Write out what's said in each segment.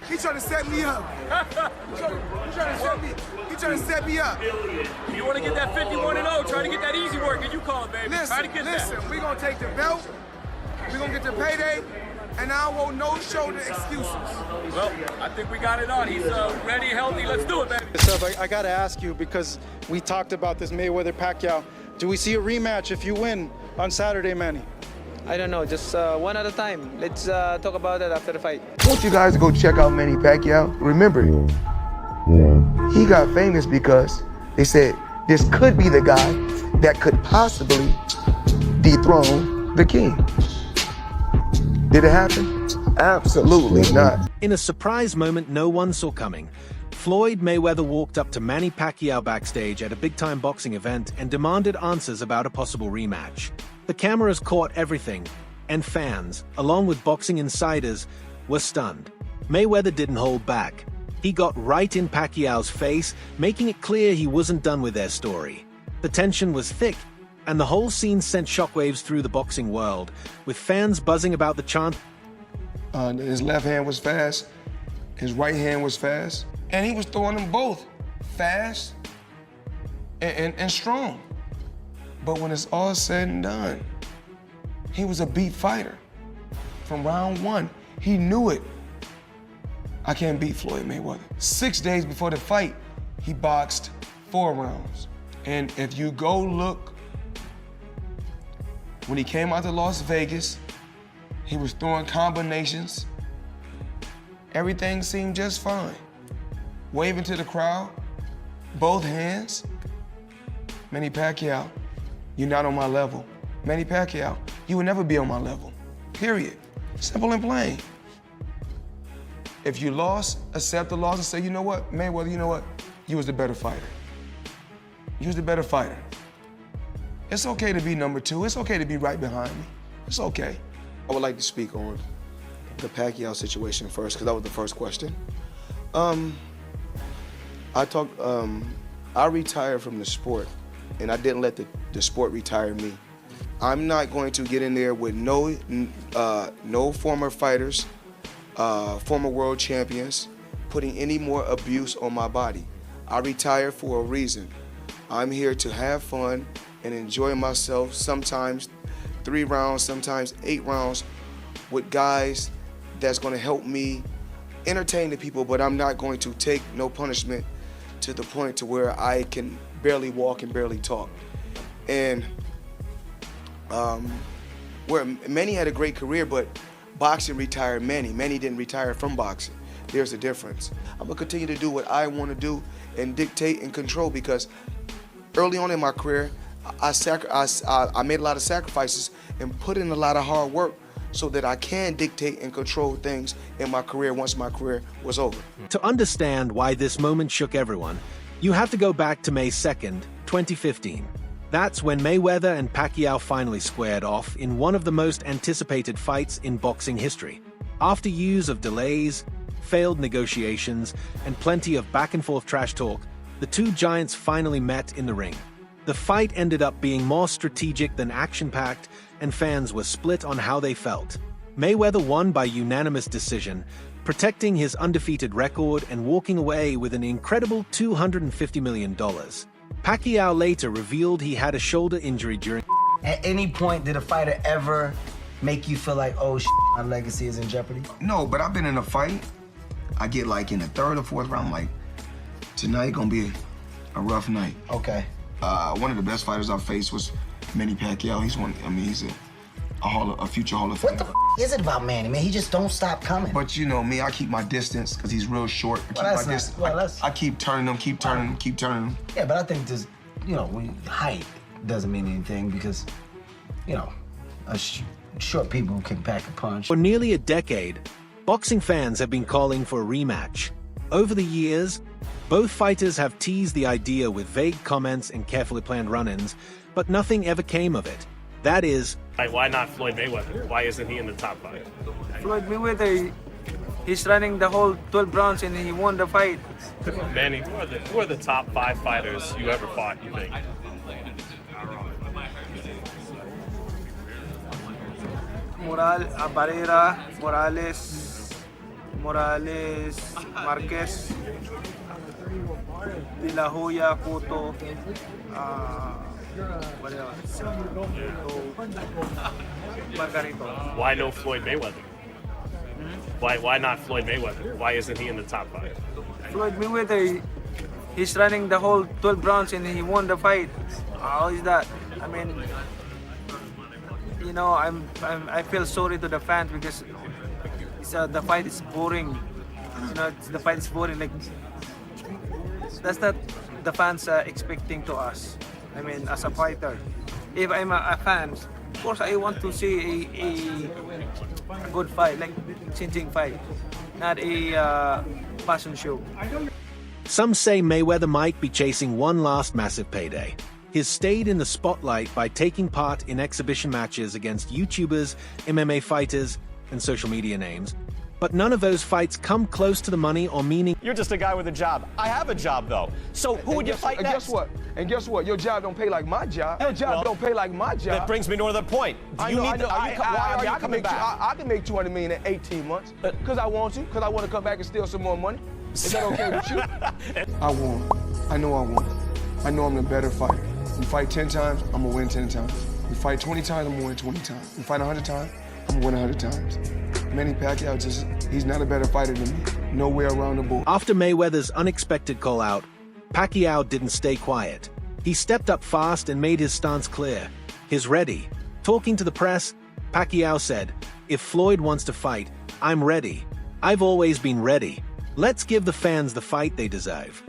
He trying to set me up. He trying to set me up. You want to get that 51-0, try to get that easy work, as you call it, baby. Try to get listen, we gonna take the belt, we gonna get the payday, and I don't want no shoulder excuses. Well, I think we got it on. He's ready, healthy. Let's do it, baby. I got to ask you, because we talked about this Mayweather-Pacquiao. Do we see a rematch if you win on Saturday, Manny? I don't know, just one at a time. Let's talk about it after the fight. I want you guys to go check out Manny Pacquiao. Remember, he got famous because they said this could be the guy that could possibly dethrone the king. Did it happen? Absolutely not. In a surprise moment no one saw coming, Floyd Mayweather walked up to Manny Pacquiao backstage at a big-time boxing event and demanded answers about a possible rematch. The cameras caught everything, and fans, along with boxing insiders, were stunned. Mayweather didn't hold back. He got right in Pacquiao's face, making it clear he wasn't done with their story. The tension was thick, and the whole scene sent shockwaves through the boxing world, with fans buzzing about the chant. His left hand was fast, his right hand was fast, and he was throwing them both fast and strong. But when it's all said and done, he was a beat fighter. From round one, he knew it. I can't beat Floyd Mayweather. 6 days before the fight, he boxed 4 rounds. And if you go look, when he came out to Las Vegas, he was throwing combinations. Everything seemed just fine. Waving to the crowd, both hands. Manny Pacquiao, you're not on my level. Manny Pacquiao, you will never be on my level, period. Simple and plain. If you lost, accept the loss and say, you know what, Mayweather, you know what? You was the better fighter. You was the better fighter. It's okay to be number 2. It's okay to be right behind me. It's okay. I would like to speak on the Pacquiao situation first, because that was the first question. I retired from the sport, and I didn't let the sport retire me. I'm not going to get in there with no former fighters, former world champions, putting any more abuse on my body. I retired for a reason. I'm here to have fun and enjoy myself, sometimes 3 rounds, sometimes 8 rounds, with guys that's gonna help me entertain the people, but I'm not going to take no punishment to the point to where I can barely walk and barely talk. And where Manny had a great career, but boxing retired Manny. Manny didn't retire from boxing. There's a difference. I'm gonna continue to do what I wanna do and dictate and control, because early on in my career, I made a lot of sacrifices and put in a lot of hard work so that I can dictate and control things in my career once my career was over. To understand why this moment shook everyone, you have to go back to May 2nd, 2015. That's when Mayweather and Pacquiao finally squared off in one of the most anticipated fights in boxing history. After years of delays, failed negotiations, and plenty of back-and-forth trash talk, the two giants finally met in the ring. The fight ended up being more strategic than action-packed, and fans were split on how they felt. Mayweather won by unanimous decision, protecting his undefeated record and walking away with an incredible $250 million. Pacquiao later revealed he had a shoulder injury during. At any point, did a fighter ever make you feel like, oh, my legacy is in jeopardy? No, but I've been in a fight. I get like in the 3rd or 4th round, like, tonight gonna be a rough night. Okay. One of the best fighters I faced was Manny Pacquiao. He's a future Hall of Fame. What the is it about Manny, man? He just don't stop coming. But you know me, I keep my distance because he's real short. I keep turning him, keep turning him. Yeah, but I think just, when height doesn't mean anything because, short people can pack a punch. For nearly a decade, boxing fans have been calling for a rematch. Over the years, both fighters have teased the idea with vague comments and carefully planned run-ins, but nothing ever came of it. That is, why not Floyd Mayweather? Why isn't he in the top 5? Floyd Mayweather, he's running the whole 12 rounds and he won the fight. Manny, who are the top 5 fighters you ever fought, you think? Barrera, Morales, Morales, Marquez, De La Hoya, Cotto, what else? Margarito. Why no Floyd Mayweather? Why not Floyd Mayweather? Why isn't he in the top 5? Floyd Mayweather, he's running the whole 12 rounds and he won the fight. How is that? I mean, you know, I feel sorry to the fans because the fight is boring. You know, the fight is boring. Like that's not the fans are expecting to us. I mean, as a fighter, if I'm a fan, of course I want to see a good fight, like changing fight, not a fashion show. Some say Mayweather might be chasing one last massive payday. He's stayed in the spotlight by taking part in exhibition matches against YouTubers, MMA fighters, and social media names. But none of those fights come close to the money or meaning. You're just a guy with a job. I have a job, though. So who would you fight next? And guess what? Your job don't pay like my job. Your job don't pay like my job. That brings me to another point. Why are you coming back? I can make $200 million in 18 months. Because I want to. Because I want to come back and steal some more money. Is that okay with you? I won. I know I won. I know I'm the better fighter. We fight 10 times, I'm going to win 10 times. We fight 20 times, I'm going to win 20 times. We fight 100 times, I'm going to win 100 times. Manny Pacquiao, he's not a better fighter than me. Nowhere around the board. After Mayweather's unexpected call-out, Pacquiao didn't stay quiet. He stepped up fast and made his stance clear. He's ready. Talking to the press, Pacquiao said, "If Floyd wants to fight, I'm ready. I've always been ready. Let's give the fans the fight they deserve."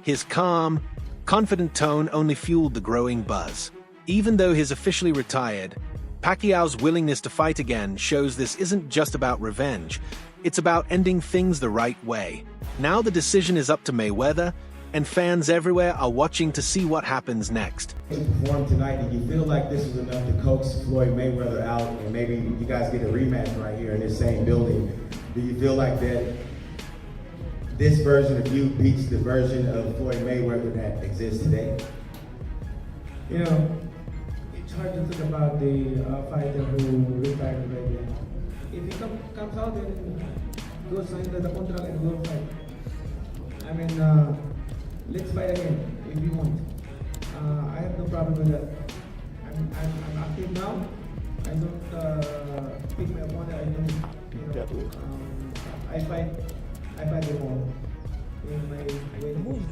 His calm, confident tone only fueled the growing buzz. Even though he's officially retired, Pacquiao's willingness to fight again shows this isn't just about revenge. It's about ending things the right way. Now the decision is up to Mayweather, and fans everywhere are watching to see what happens next. To perform tonight, do you feel like this was enough to coax Floyd Mayweather out and maybe you guys get a rematch right here in this same building? Do you feel like that this version of you beats the version of Floyd Mayweather that exists today? You know, it's hard to think about the fighter who retired already. If he comes out and goes into the contract and go fight, I mean, let's fight again if you want. I have no problem with that. I'm active now. I don't pick my opponent. I don't, you know, I fight them all in my way to move.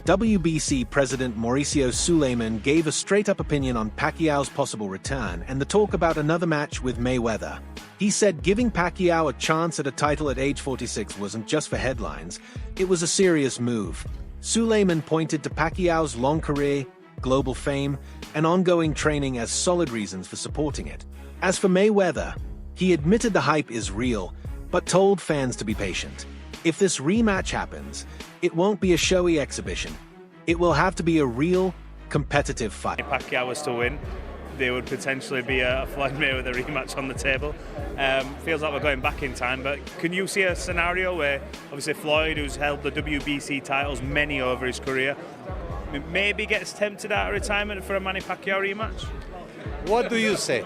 WBC President Mauricio Suleiman gave a straight-up opinion on Pacquiao's possible return and the talk about another match with Mayweather. He said giving Pacquiao a chance at a title at age 46 wasn't just for headlines, it was a serious move. Suleiman pointed to Pacquiao's long career, global fame, and ongoing training as solid reasons for supporting it. As for Mayweather, he admitted the hype is real, but told fans to be patient. If this rematch happens, it won't be a showy exhibition. It will have to be a real, competitive fight. If Pacquiao was to win, there would potentially be a Floyd Mayweather rematch on the table. Feels like we're going back in time, but can you see a scenario where, obviously Floyd, who's held the WBC titles many over his career, maybe gets tempted out of retirement for a Manny Pacquiao rematch? What do you say?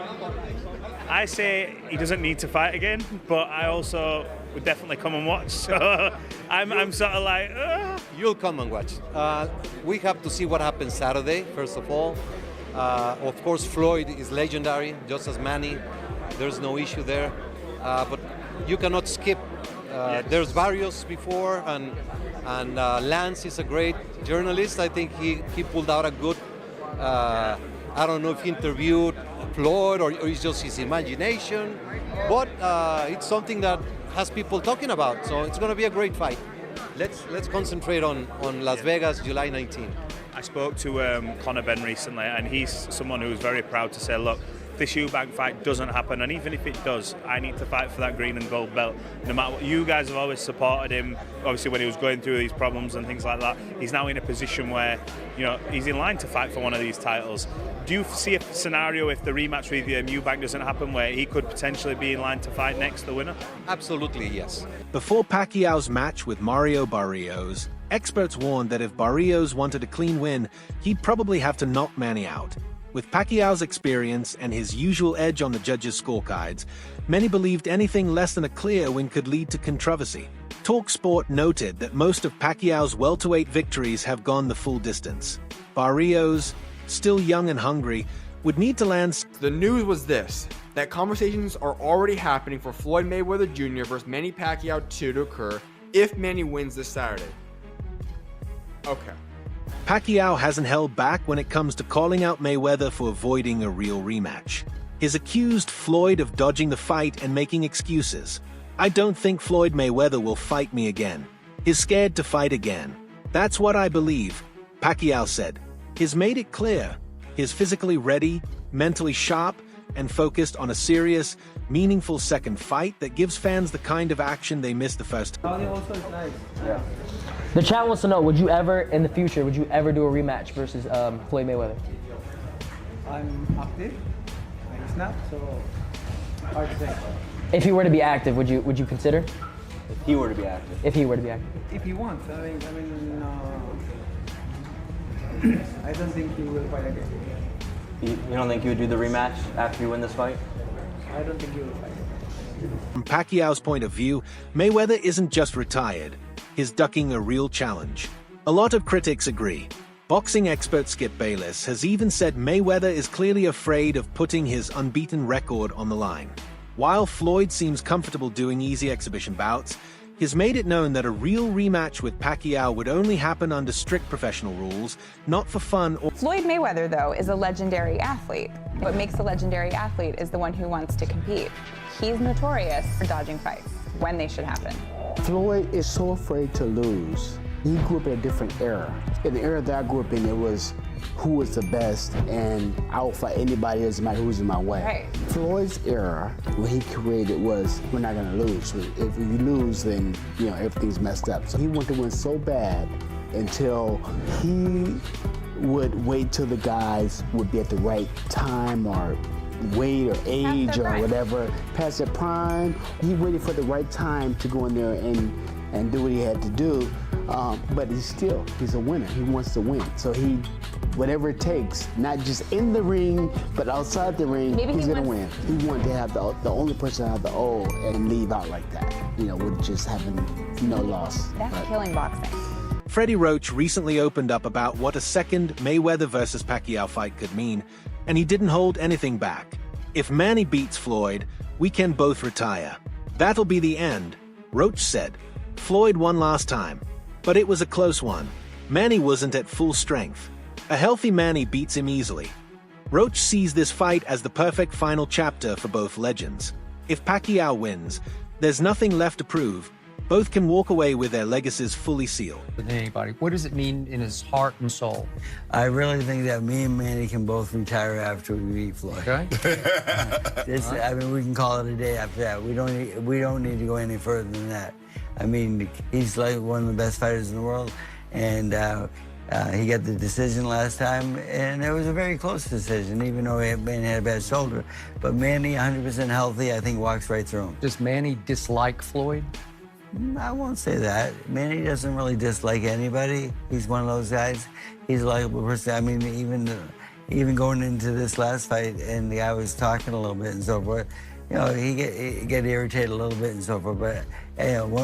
I say he doesn't need to fight again, but I also would definitely come and watch. So I'm sort of like, You'll come and watch. We have to see what happens Saturday, first of all. Of course, Floyd is legendary, just as Manny. There's no issue there. But you cannot skip. There's Barrios before, and Lance is a great journalist. I think he pulled out a good, I don't know if he interviewed Floyd or it's just his imagination, but it's something that has people talking about. So it's going to be a great fight. Let's concentrate on Las Vegas, July 19. I spoke to Conor Benn recently, and he's someone who's very proud to say, look, this Eubank fight doesn't happen, and even if it does, I need to fight for that green and gold belt. No matter what, you guys have always supported him, obviously when he was going through these problems and things like that. He's now in a position where, you know, he's in line to fight for one of these titles. Do you see a scenario if the rematch with Eubank doesn't happen where he could potentially be in line to fight next, the winner? Absolutely, yes. Before Pacquiao's match with Mario Barrios, experts warned that if Barrios wanted a clean win, he'd probably have to knock Manny out. With Pacquiao's experience and his usual edge on the judges' scorecards, many believed anything less than a clear win could lead to controversy. TalkSport noted that most of Pacquiao's welterweight victories have gone the full distance. Barrios, still young and hungry, would need to land. The news was this, that conversations are already happening for Floyd Mayweather Jr. versus Manny Pacquiao 2 to occur if Manny wins this Saturday. Okay. Pacquiao hasn't held back when it comes to calling out Mayweather for avoiding a real rematch. He's accused Floyd of dodging the fight and making excuses. I don't think Floyd Mayweather will fight me again. He's scared to fight again. That's what I believe, Pacquiao said. He's made it clear. He's physically ready, mentally sharp, and focused on a serious, meaningful second fight that gives fans the kind of action they missed the first time. The chat wants to know, would you ever, in the future, would you ever do a rematch versus Floyd Mayweather? I'm active. I'm not, so hard to say. If he were to be active, would you consider? If he were to be active. If he were to be active. If he wants, I don't think he will fight again. You don't think you would do the rematch after you win this fight? I don't think he will fight. From Pacquiao's point of view, Mayweather isn't just retired. He's ducking a real challenge. A lot of critics agree. Boxing expert Skip Bayless has even said Mayweather is clearly afraid of putting his unbeaten record on the line. While Floyd seems comfortable doing easy exhibition bouts, he's made it known that a real rematch with Pacquiao would only happen under strict professional rules, not for fun or... Floyd Mayweather, though, is a legendary athlete. What makes a legendary athlete is the one who wants to compete. He's notorious for dodging fights when they should happen. Floyd is so afraid to lose. He grew up in a different era. In the era that I grew up in, it was who was the best, and I will fight anybody, doesn't matter who's in my way. Right. Floyd's era, what he created was, we're not gonna lose. If you lose, then everything's messed up. So he wanted to win so bad until he would wait till the guys would be at the right time or weight or age or whatever, past their prime. He waited for the right time to go in there and do what he had to do. But he's a winner. He wants to win. So whatever it takes, not just in the ring, but outside the ring, he's gonna win. He wanted to have the only person to have the O and leave out like that, with just having no loss. That's killing boxing. Freddie Roach recently opened up about what a second Mayweather versus Pacquiao fight could mean, and he didn't hold anything back. If Manny beats Floyd, we can both retire. That'll be the end, Roach said. Floyd won last time, but it was a close one. Manny wasn't at full strength. A healthy Manny beats him easily. Roach sees this fight as the perfect final chapter for both legends. If Pacquiao wins, there's nothing left to prove. Both can walk away with their legacies fully sealed. Anybody, what does it mean in his heart and soul? I really think that me and Manny can both retire after we beat Floyd. Okay. I mean, we can call it a day after that. We don't need to go any further than that. I mean, he's like one of the best fighters in the world, and he got the decision last time, and it was a very close decision, even though Manny had a bad shoulder. But Manny, 100% healthy, I think walks right through him. Does Manny dislike Floyd? I won't say that. Manny doesn't really dislike anybody. He's one of those guys. He's a likable person. I mean, even going into this last fight, and the guy was talking a little bit and so forth, he get irritated a little bit and so forth, but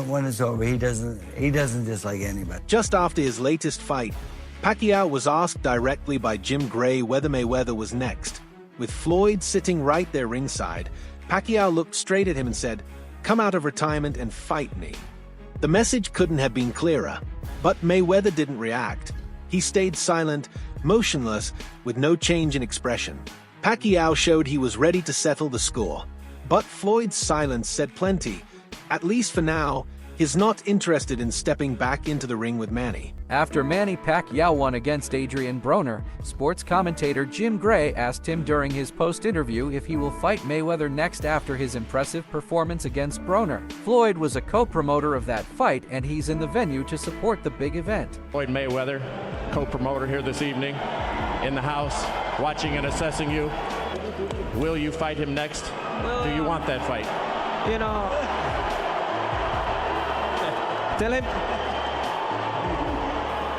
when it's over, he doesn't dislike anybody. Just after his latest fight, Pacquiao was asked directly by Jim Gray whether Mayweather was next. With Floyd sitting right there ringside, Pacquiao looked straight at him and said, "Come out of retirement and fight me." The message couldn't have been clearer, but Mayweather didn't react. He stayed silent, motionless, with no change in expression. Pacquiao showed he was ready to settle the score. But Floyd's silence said plenty. At least for now, he's not interested in stepping back into the ring with Manny. After Manny Pacquiao won against Adrian Broner, sports commentator Jim Gray asked him during his post-interview if he will fight Mayweather next after his impressive performance against Broner. Floyd was a co-promoter of that fight, and he's in the venue to support the big event. Floyd Mayweather, co-promoter here this evening, in the house, watching and assessing you. Will you fight him next? Do you want that fight?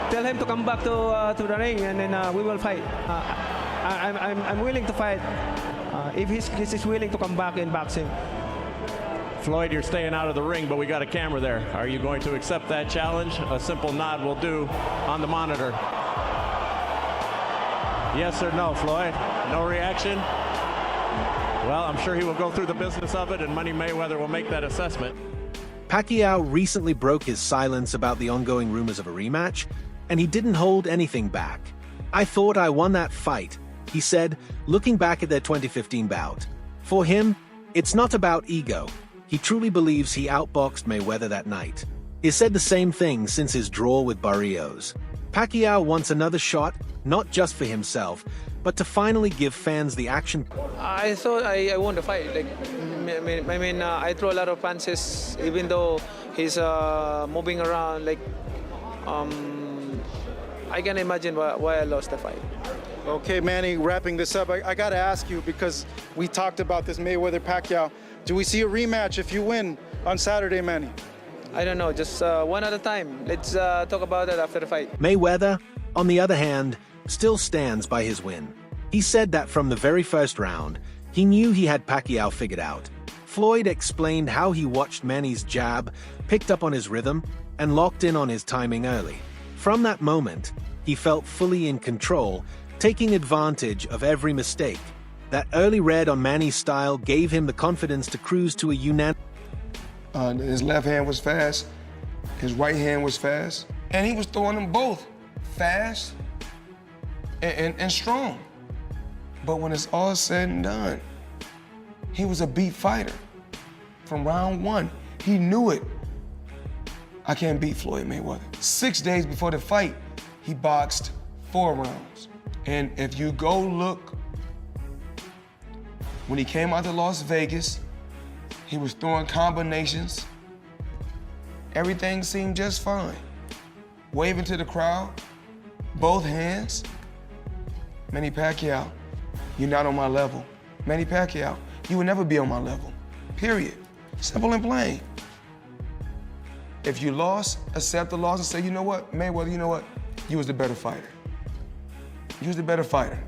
Tell him to come back to the ring, and then we will fight. I'm willing to fight if he's willing to come back in boxing. Floyd, you're staying out of the ring, but we got a camera there. Are you going to accept that challenge? A simple nod will do on the monitor. Yes or no, Floyd? No reaction? Well, I'm sure he will go through the business of it, and Manny Mayweather will make that assessment. Pacquiao recently broke his silence about the ongoing rumors of a rematch, and he didn't hold anything back. "I thought I won that fight," he said, looking back at their 2015 bout. For him, it's not about ego. He truly believes he outboxed Mayweather that night. He said the same thing since his draw with Barrios. Pacquiao wants another shot, not just for himself, but to finally give fans the action. I thought I won the fight. I throw a lot of punches, even though he's moving around. I can imagine why I lost the fight. Okay, Manny, wrapping this up, I got to ask you, because we talked about this Mayweather-Pacquiao. Do we see a rematch if you win on Saturday, Manny? I don't know, just one at a time. Let's talk about it after the fight. Mayweather, on the other hand, still stands by his win. He said that from the very first round, he knew he had Pacquiao figured out. Floyd explained how he watched Manny's jab, picked up on his rhythm, and locked in on his timing early. From that moment, he felt fully in control, taking advantage of every mistake. That early read on Manny's style gave him the confidence to cruise to a unanimous. His left hand was fast, his right hand was fast, and he was throwing them both fast and strong. But when it's all said and done, he was a beat fighter. From round one, he knew it. I can't beat Floyd Mayweather. 6 days before the fight, he boxed 4 rounds. And if you go look, when he came out to Las Vegas, he was throwing combinations. Everything seemed just fine. Waving to the crowd, both hands. Manny Pacquiao, you're not on my level. Manny Pacquiao, you will never be on my level, period. Simple and plain. If you lost, accept the loss and say, you know what, Mayweather, you know what? You was the better fighter. You was the better fighter.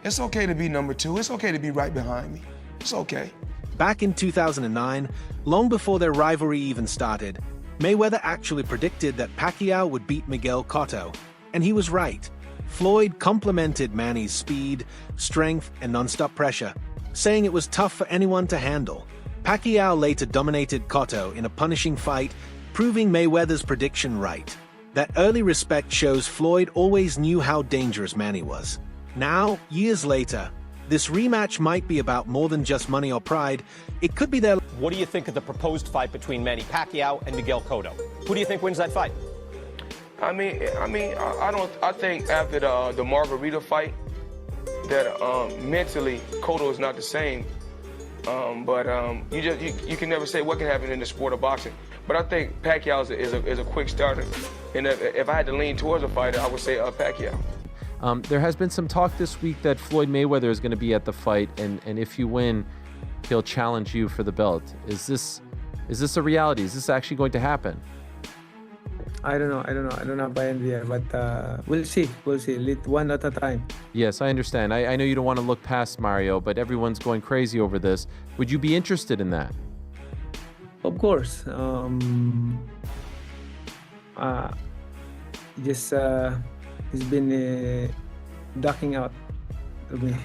It's okay to be number 2. It's okay to be right behind me. It's okay. Back in 2009, long before their rivalry even started, Mayweather actually predicted that Pacquiao would beat Miguel Cotto, and he was right. Floyd complimented Manny's speed, strength, and non-stop pressure, saying it was tough for anyone to handle. Pacquiao later dominated Cotto in a punishing fight, proving Mayweather's prediction right. That early respect shows Floyd always knew how dangerous Manny was. Now, years later, this rematch might be about more than just money or pride. It could be their... What do you think of the proposed fight between Manny Pacquiao and Miguel Cotto? Who do you think wins that fight? I think after the Margarita fight, that mentally Cotto is not the same. You can never say what can happen in the sport of boxing. But I think Pacquiao is a quick starter. And if I had to lean towards a fighter, I would say Pacquiao. There has been some talk this week that Floyd Mayweather is going to be at the fight, and if you win, he'll challenge you for the belt. Is this a reality? Is this actually going to happen? I don't know. I don't have by idea, but we'll see. One at a time. Yes, I understand. I know you don't want to look past Mario, but everyone's going crazy over this. Would you be interested in that? Of course. He's been ducking out of me.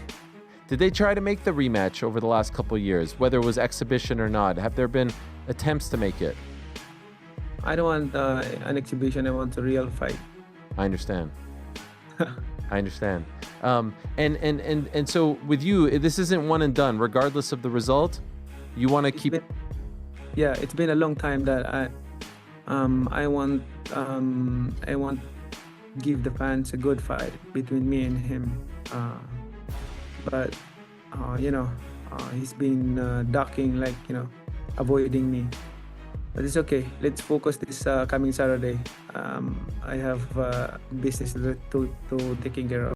Did they try to make the rematch over the last couple of years, whether it was exhibition or not? Have there been attempts to make it? I don't want an exhibition. I want a real fight. I understand. I understand. And so with you, this isn't one and done. Regardless of the result, you want to keep. It's been a long time that I want give the fans a good fight between me and him. But he's been ducking, avoiding me. But it's okay. Let's focus this coming Saturday. I have business to taking care of.